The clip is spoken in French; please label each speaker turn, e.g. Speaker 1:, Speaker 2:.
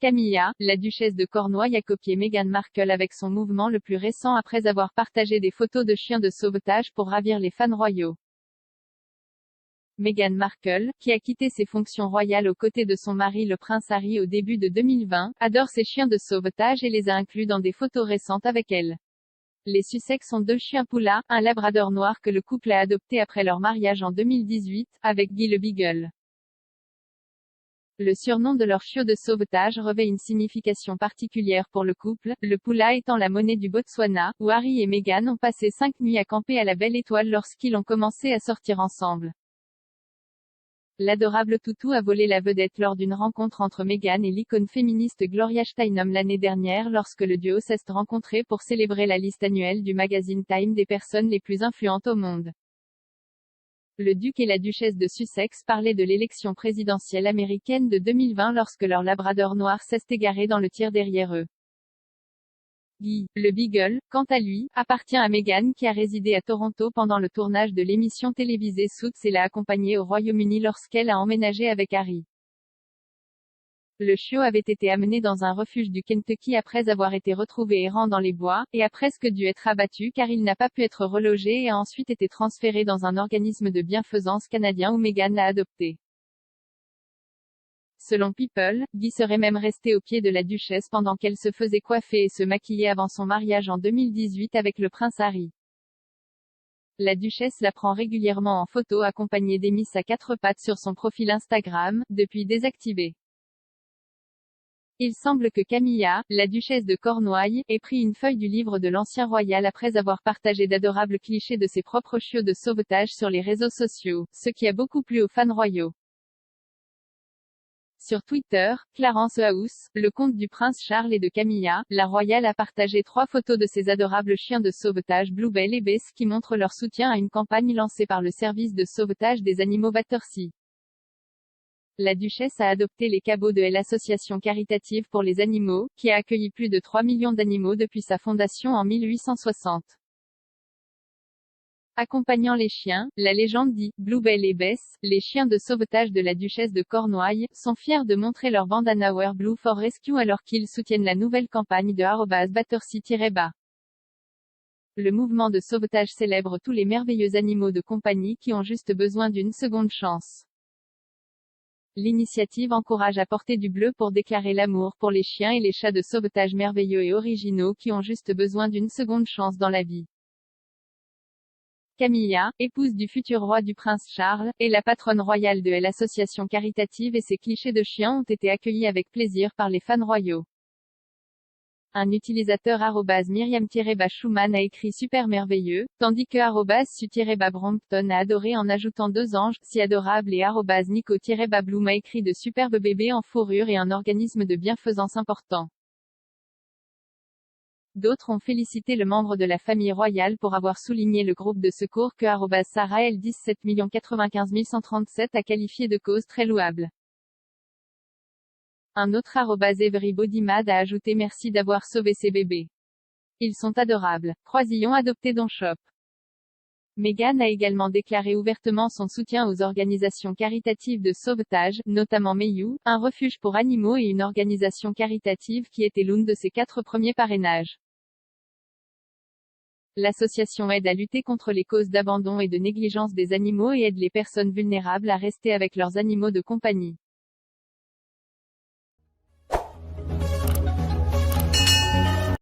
Speaker 1: Camilla, la duchesse de Cornouailles a copié Meghan Markle avec son mouvement le plus récent après avoir partagé des photos de chiens de sauvetage pour ravir les fans royaux. Meghan Markle, qui a quitté ses fonctions royales aux côtés de son mari le prince Harry au début de 2020, adore ses chiens de sauvetage et les a inclus dans des photos récentes avec elle. Les Sussex ont 2 chiens Poula, un labrador noir que le couple a adopté après leur mariage en 2018, avec Guy le Beagle. Le surnom de leur chiot de sauvetage revêt une signification particulière pour le couple, le Poula étant la monnaie du Botswana, où Harry et Meghan ont passé 5 nuits à camper à la Belle Étoile lorsqu'ils ont commencé à sortir ensemble. L'adorable toutou a volé la vedette lors d'une rencontre entre Meghan et l'icône féministe Gloria Steinem l'année dernière lorsque le duo s'est rencontré pour célébrer la liste annuelle du magazine Time des personnes les plus influentes au monde. Le duc et la duchesse de Sussex parlaient de l'élection présidentielle américaine de 2020 lorsque leur labrador noir s'est égaré dans le tir derrière eux. Guy, le Beagle, quant à lui, appartient à Meghan qui a résidé à Toronto pendant le tournage de l'émission télévisée Suits et l'a accompagné au Royaume-Uni lorsqu'elle a emménagé avec Harry. Le chiot avait été amené dans un refuge du Kentucky après avoir été retrouvé errant dans les bois, et a presque dû être abattu car il n'a pas pu être relogé et a ensuite été transféré dans un organisme de bienfaisance canadien où Meghan l'a adopté. Selon People, Guy serait même resté aux pieds de la duchesse pendant qu'elle se faisait coiffer et se maquiller avant son mariage en 2018 avec le prince Harry. La duchesse la prend régulièrement en photo accompagnée d'Emmis à 4 pattes sur son profil Instagram, depuis désactivé. Il semble que Camilla, la duchesse de Cornouailles, ait pris une feuille du livre de l'ancien royal après avoir partagé d'adorables clichés de ses propres chiots de sauvetage sur les réseaux sociaux, ce qui a beaucoup plu aux fans royaux. Sur Twitter, Clarence House, le compte du prince Charles et de Camilla, la royale a partagé 3 photos de ses adorables chiens de sauvetage Bluebell et Bess qui montrent leur soutien à une campagne lancée par le service de sauvetage des animaux Battersea. La duchesse a adopté les cabots de l'association caritative pour les animaux, qui a accueilli plus de 3 millions d'animaux depuis sa fondation en 1860. Accompagnant les chiens, la légende dit, Bluebell et Bess, les chiens de sauvetage de la duchesse de Cornouailles, sont fiers de montrer leur bandana Wear Blue for Rescue alors qu'ils soutiennent la nouvelle campagne de @Battersea-bas. Le mouvement de sauvetage célèbre tous les merveilleux animaux de compagnie qui ont juste besoin d'une seconde chance. L'initiative encourage à porter du bleu pour déclarer l'amour pour les chiens et les chats de sauvetage merveilleux et originaux qui ont juste besoin d'une seconde chance dans la vie. Camilla, épouse du futur roi du prince Charles, est la patronne royale de l'association caritative et ses clichés de chiens ont été accueillis avec plaisir par les fans royaux. Un utilisateur @Myriam-Schumann a écrit super merveilleux, tandis que @Su-Brompton a adoré en ajoutant 2 anges, si adorables et @Nico-Bloom a écrit de superbes bébés en fourrure et un organisme de bienfaisance important. D'autres ont félicité le membre de la famille royale pour avoir souligné le groupe de secours que @SarahL1795137 a qualifié de cause très louable. Un autre @EveryBodyMad a ajouté merci d'avoir sauvé ces bébés. Ils sont adorables. Croisillon adopté dans Shop. Meghan a également déclaré ouvertement son soutien aux organisations caritatives de sauvetage, notamment Mayou, un refuge pour animaux et une organisation caritative qui était l'une de ses 4 premiers parrainages. L'association aide à lutter contre les causes d'abandon et de négligence des animaux et aide les personnes vulnérables à rester avec leurs animaux de compagnie.